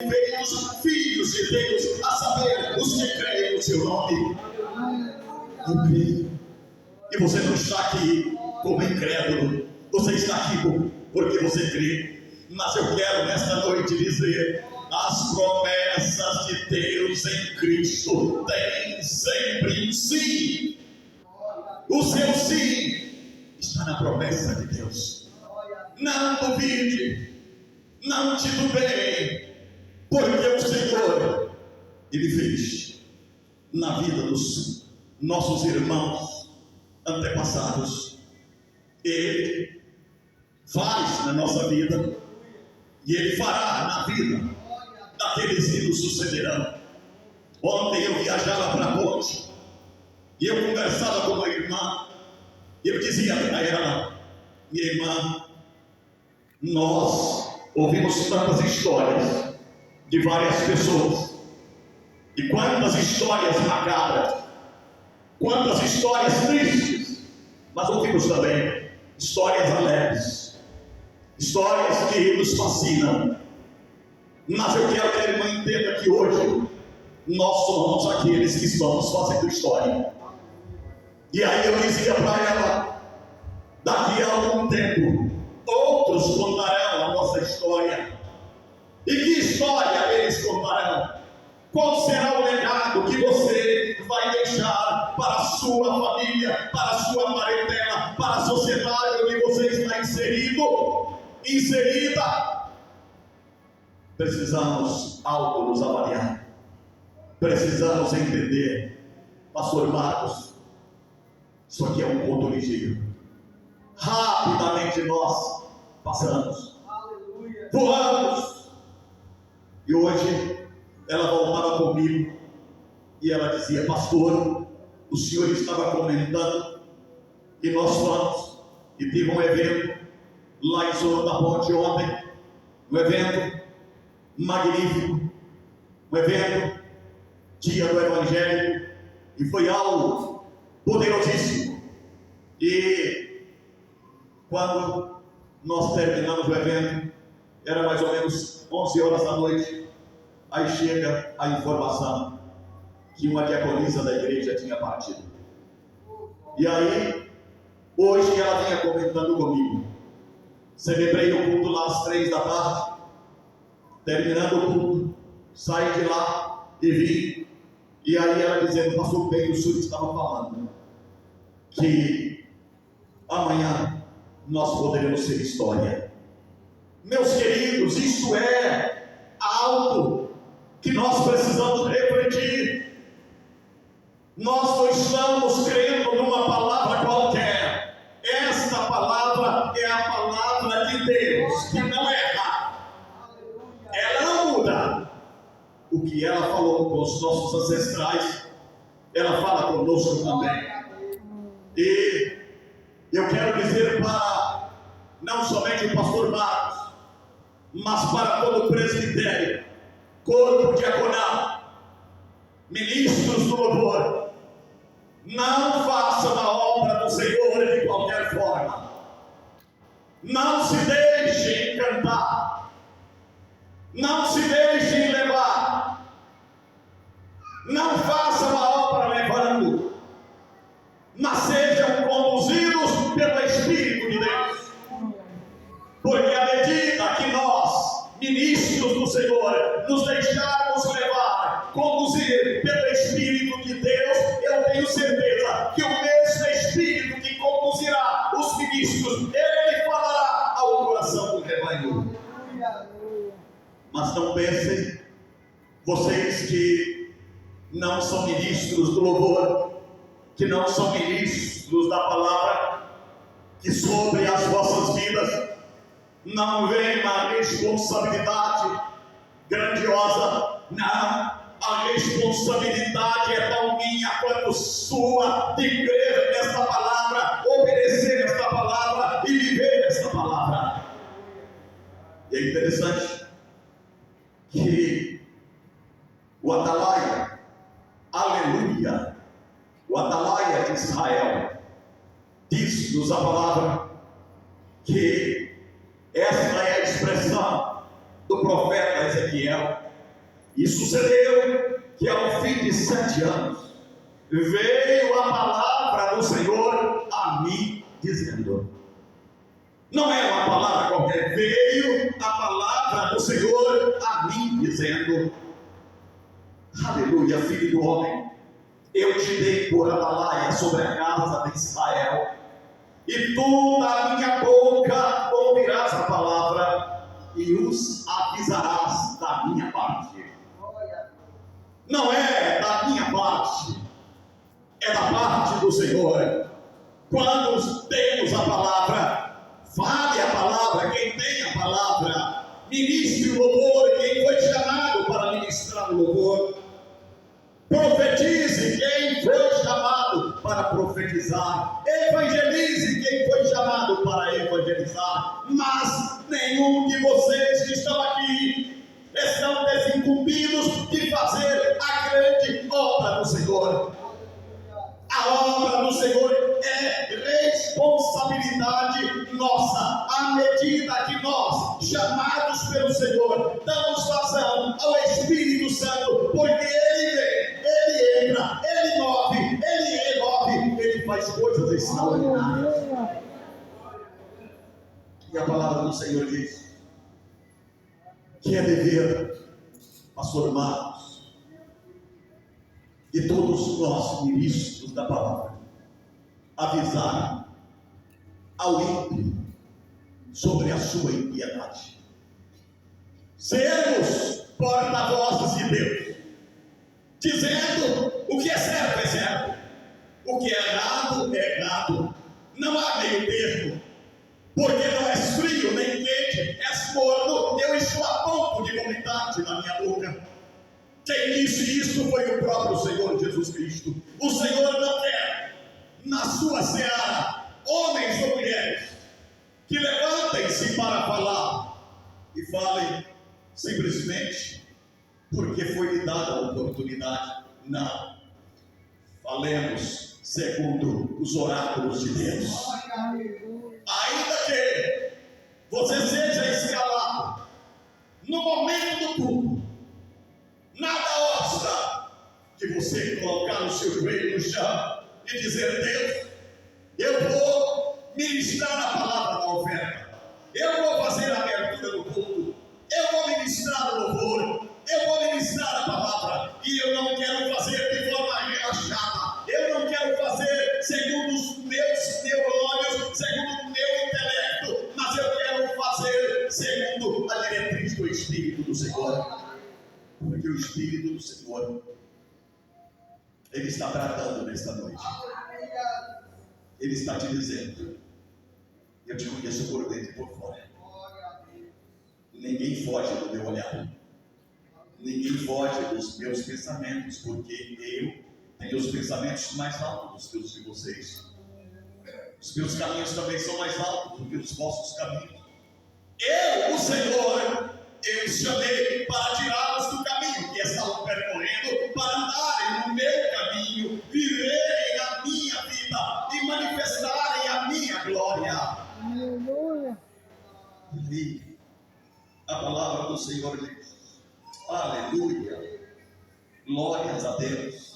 feitos filhos de Deus, a saber, os que creem no seu nome. Eu creio. E você não está aqui como incrédulo, você está aqui porque você crê. Mas eu quero nesta noite dizer: as promessas de Deus em Cristo têm sempre um sim. O seu sim está na promessa de Deus. Não duvide, não titubeie, porque o Senhor, Ele fez na vida dos nossos irmãos antepassados. Ele faz na nossa vida e Ele fará na vida daqueles que nos sucederão. Ontem eu viajava para a ponte e eu conversava com uma irmã e eu dizia para ela: minha irmã, nós ouvimos tantas histórias de várias pessoas, e quantas histórias macabras, quantas histórias tristes, mas ouvimos também histórias alegres, histórias que nos fascinam. Mas eu quero que a irmã entenda que hoje nós somos aqueles que estamos fazendo história. E aí eu dizia para ela: daqui a algum tempo outros contarão a nossa história. E que história eles contarão? Qual será o legado que você vai deixar para a sua família, para a sua parentela, para a sociedade onde você está inserida? Precisamos auto nos avaliar. Precisamos entender, Pastor Marcos, isso aqui é um ponto ligeiro. Rapidamente nós passamos, voamos. E hoje ela voltava comigo e ela dizia: pastor, o senhor estava comentando e nós fomos e teve um evento lá em Sorocaba da Ponte ontem, um evento magnífico, um evento dia do Evangelho, e foi algo poderosíssimo. E quando nós terminamos o evento, era mais ou menos 11 horas da noite, aí chega a informação que uma diaconisa da igreja tinha partido. E aí, hoje ela vinha comentando comigo: celebrei o culto lá às 3 da tarde, terminando o culto, saí de lá e vim. E aí ela dizendo: pastor Pedro, o senhor estava falando que amanhã nós poderemos ser história. Meus queridos, isso é algo que nós precisamos refletir. Nós não estamos crendo numa palavra qualquer. Esta palavra é a palavra de Deus, que não erra. Ela não muda. O que ela falou com os nossos ancestrais, ela fala conosco também. E eu quero dizer para não somente o pastor Marcos, mas para todo o presbitério, corpo diaconal, ministros do louvor: não façam a obra do Senhor de qualquer forma. Não se deixem encantar. Não se deixem levar. Não façam a obra levando, mas sejam conduzidos pelo Espírito de Deus. Porque à medida que nós, ministros do Senhor, nos deixarmos levar, conduzir pelo Espírito de Deus, eu tenho certeza que o mesmo Espírito que conduzirá os ministros, ele falará ao coração do rebanho. Mas não pensem, vocês que não são ministros do louvor, que não são ministros da palavra, que sobre as vossas vidas não vem uma responsabilidade grandiosa. Não, a responsabilidade é tão minha quanto sua, de crer nesta palavra, obedecer esta palavra e viver esta palavra. E é interessante que o Atalaia, aleluia, o Atalaia de Israel, diz-nos a palavra que esta é a expressão do profeta Ezequiel, E sucedeu que ao fim de 7 anos, veio a palavra do Senhor a mim, dizendo. Não é uma palavra qualquer, veio a palavra do Senhor a mim, dizendo. Aleluia, filho do homem, eu te dei por atalaia sobre a casa de Israel, e tu da minha boca ouvirás a palavra, e os avisarás da minha parte. Não é da minha parte, é da parte do Senhor. Quando temos a palavra, fale a palavra, quem tem a palavra, ministre o louvor, quem foi chamado para ministrar o louvor. Profetize quem foi chamado para profetizar. Evangelize quem foi chamado para evangelizar. Mas nenhum de vocês que estão aqui estão desincumbidos de fazer a grande obra do Senhor. A obra do Senhor é responsabilidade nossa, à medida que nós, chamados pelo Senhor, damos vazão ao Espírito Santo, porque Ele vem, Ele entra, Ele move, Ele remove, Ele faz coisas extraordinárias. E a palavra do Senhor diz que é dever, pastor Marcos, de todos nós, ministros da palavra, avisar ao ímpio sobre a sua impiedade. Sermos porta-vozes de Deus, dizendo o que é certo é certo, o que é errado é errado. Não há meio termo, porque não és frio nem quente, és morno, eu estou a ponto de vomitar-te na minha boca. Quem disse isso foi o próprio Senhor Jesus Cristo. O Senhor não quer na sua seara homens ou mulheres que levantem-se para falar e falem simplesmente porque foi lhe dada a oportunidade. Não. Falemos segundo os oráculos de Deus. Ainda que você seja escalado no momento do culto, nada obsta de você colocar o seu joelho no chão e dizer: Deus, eu vou ministrar a palavra da oferta, eu vou fazer a abertura do culto, eu vou ministrar o louvor, eu vou ministrar a palavra, e eu não quero fazer de forma relaxada, eu não quero fazer segundo os meus neurônios, segundo o meu intelecto, mas eu quero fazer segundo a diretriz do Espírito do Senhor. Porque o Espírito do Senhor, Ele está tratando nesta noite. Ele está te dizendo: eu te conheço por dentro e por fora. Ninguém foge do meu olhar. Ninguém foge dos meus pensamentos, porque eu tenho os pensamentos mais altos do que os de vocês. Os meus caminhos também são mais altos do que os vossos caminhos. Eu, o Senhor, eu os chamei para tirá-los do caminho que estavam percorrendo, para andarem no meu caminho, viverem a minha vida e manifestarem a minha glória. Aleluia. E a palavra do Senhor diz: aleluia, glórias a Deus.